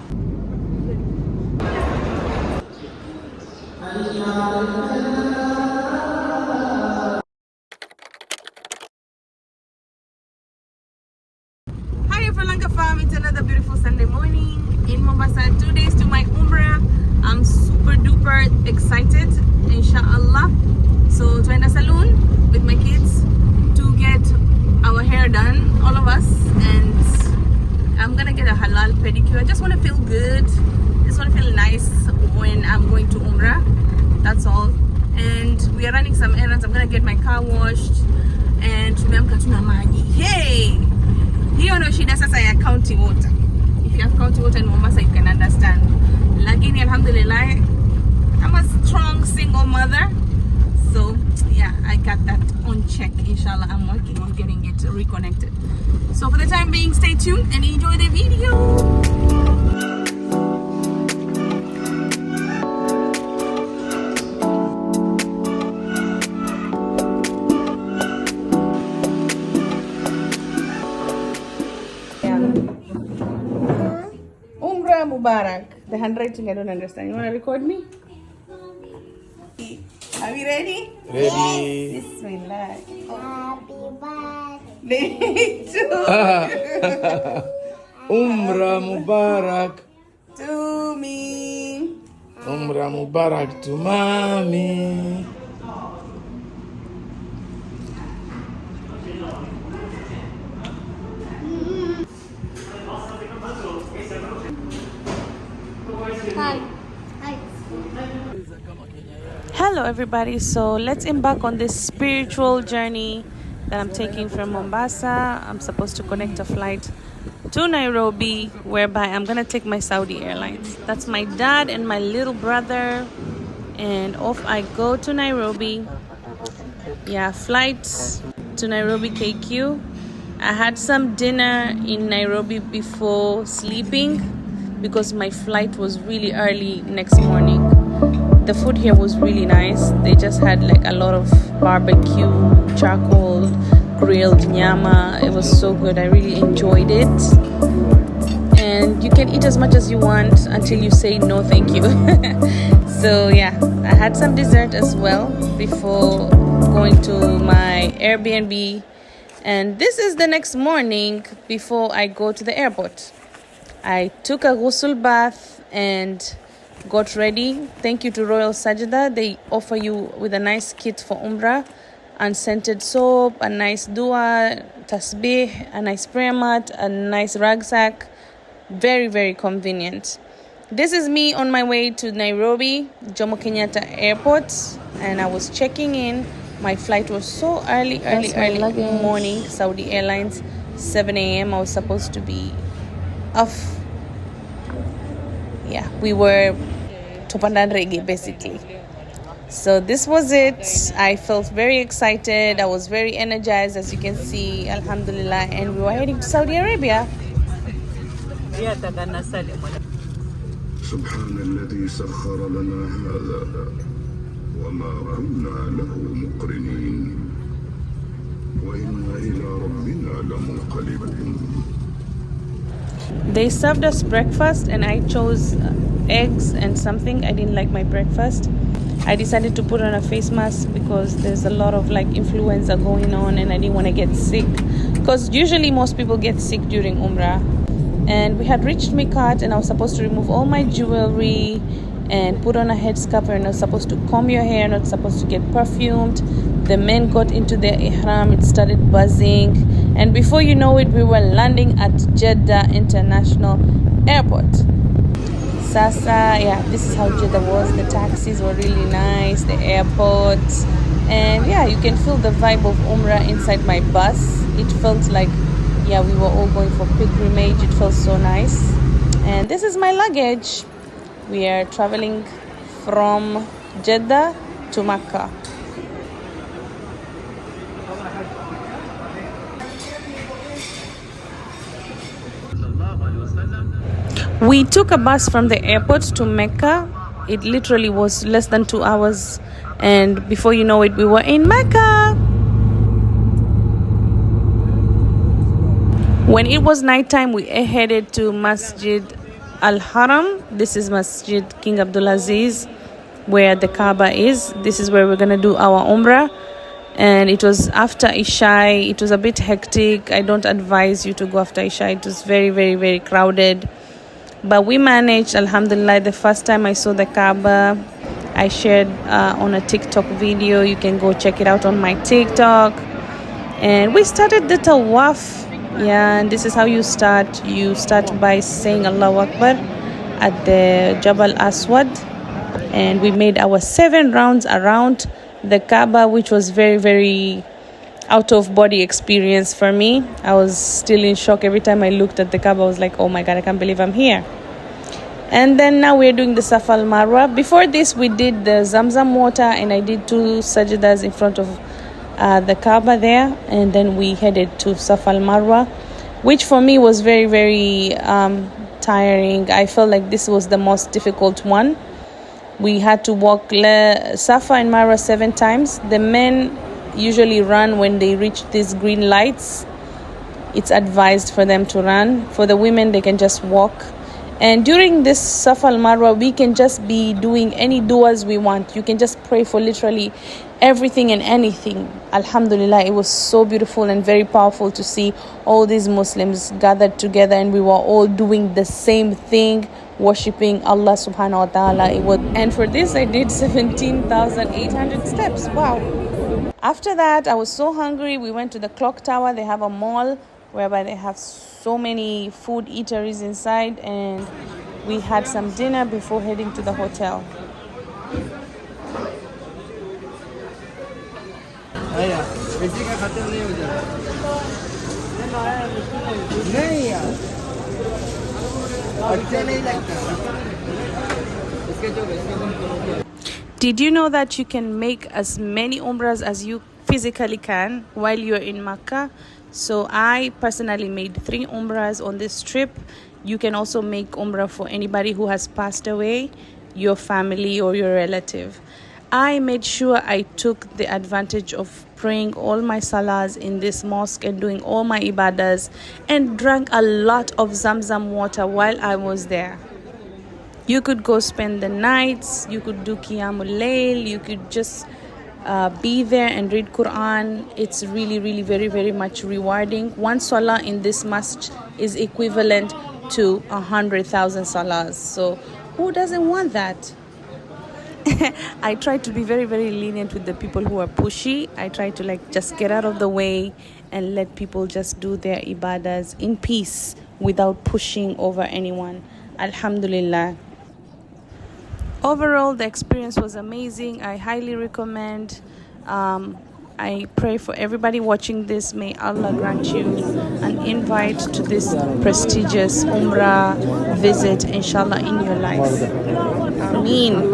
Hi Afrolanka fam, it's another beautiful Sunday morning in Mombasa. 2 days to my Umrah. I'm super duper excited, inshallah. So tuenda saloon with my kids to get our hair done, all of us, and I'm gonna get a halal pedicure. I just want to feel good, just want to feel nice when I'm going to Umrah. That's all. And we are running some errands. I'm gonna get my car washed and tumeamka tuna maji. Hey! Hiyo ndio shida sasa ya county water. If you have county water in Mombasa, you can understand. Lakini alhamdulillah, I'm a strong single mother. So yeah, I got that on check. Inshallah, I'm working on getting it reconnected. So for the time being, stay tuned and enjoy the video. Umrah Mubarak. The handwriting I don't understand. You want to record me? Are we ready? Ready. Bismillah. Happy birthday Day to Umrah Mubarak. to me. Umrah Mubarak to mommy. Hi. Hello everybody, so let's embark on this spiritual journey that I'm taking from Mombasa. I'm supposed to connect a flight to Nairobi, whereby I'm gonna take my Saudi Airlines. That's my dad and my little brother, and off I go to Nairobi. Yeah, flight to Nairobi KQ. I had some dinner in Nairobi before sleeping because my flight was really early next morning. The food here was really nice. They just had like a lot of barbecue, charcoal, grilled nyama. It was so good. I really enjoyed it. And you can eat as much as you want until you say no thank you. So yeah, I had some dessert as well before going to my Airbnb. And this is the next morning before I go to the airport. I took a ghusl bath and got ready. Thank you to Royal Sajda. They offer you with a nice kit for Umrah, unscented soap, a nice dua, tasbih, a nice prayer mat, a nice rucksack. Very, very convenient. This is me on my way to Nairobi, Jomo Kenyatta Airport, and I was checking in. My flight was so early morning, Saudi Airlines, 7 a.m. I was supposed to be off. Yeah, we were Topandan Reggae basically. So this was it. I felt very excited. I was very energized, as you can see, alhamdulillah, and we were heading to Saudi Arabia. سبحان الذي سخر لنا هذا وما كنا له مقرنين وإنا إلى ربنا لمنقلبون. They served us breakfast and I chose eggs and something. I didn't like my breakfast. I decided to put on a face mask because there's a lot of like influenza going on and I didn't want to get sick, because usually most people get sick during Umrah. And we had reached Miqat and I was supposed to remove all my jewelry and put on a headscarf. You're not supposed to comb your hair, not supposed to get perfumed. The men got into their ihram, it started buzzing, and before you know it, we were landing at Jeddah International Airport. Sasa, yeah, this is how Jeddah was. The taxis were really nice, the airport, and yeah, you can feel the vibe of Umrah inside my bus. It felt like, yeah, we were all going for pilgrimage. It felt so nice. And this is my luggage. We are traveling from Jeddah to Makkah. We took a bus from the airport to Mecca. It literally was less than 2 hours, and before you know it, we were in Mecca. When it was nighttime, we headed to Masjid Al Haram. This is Masjid King Abdulaziz, where the Kaaba is. This is where we're gonna do our Umrah. And it was after Isha. It was a bit hectic. I don't advise you to go after Isha. It was very, very, very crowded. But we managed, Alhamdulillah. The first time I saw the Kaaba, I shared on a TikTok video. You can go check it out on my TikTok. And we started the tawaf. Yeah, and this is how you start. You start by saying Allahu Akbar at the Jabal Aswad. And we made our 7 rounds around the Kaaba, which was very, very out of body experience for me. I was still in shock every time I looked at the Kaaba. I was like, oh my God, I can't believe I'm here. And then now we're doing the Safa al Marwa. Before this, we did the Zamzam water, and I did 2 sajdas in front of the Kaaba there. And then we headed to Safa al Marwa, which for me was very, very tiring. I felt like this was the most difficult one. We had to walk Safa and Marwa 7 times. The men usually run when they reach these green lights. It's advised for them to run. For the women, they can just walk. And during this Safa al-Marwa, we can just be doing any du'as we want. You can just pray for literally everything and anything. Alhamdulillah, it was so beautiful and very powerful to see all these Muslims gathered together, and we were all doing the same thing, worshipping Allah subhanahu wa ta'ala. And for this, I did 17,800 steps. Wow. After that, I was so hungry. We went to the clock tower. They have a mall whereby they have so many food eateries inside, and we had some dinner before heading to the hotel. Did you know that you can make as many umrahs as you physically can while you're in Makkah? So I personally made 3 umrahs on this trip. You can also make umrah for anybody who has passed away, your family or your relative. I made sure I took the advantage of praying all my salahs in this mosque and doing all my ibadas, and drank a lot of Zamzam water while I was there. You could go spend the nights, you could do Qiyamul Layl, you could just be there and read Quran. It's really, really very, very much rewarding. One salah in this mosque is equivalent to 100,000 salahs. So who doesn't want that? I try to be very, very lenient with the people who are pushy. I try to just get out of the way and let people just do their ibadas in peace without pushing over anyone. Alhamdulillah. Overall, the experience was amazing. I highly recommend. I pray for everybody watching this. May Allah grant you an invite to this prestigious Umrah visit, inshallah, in your life. Ameen.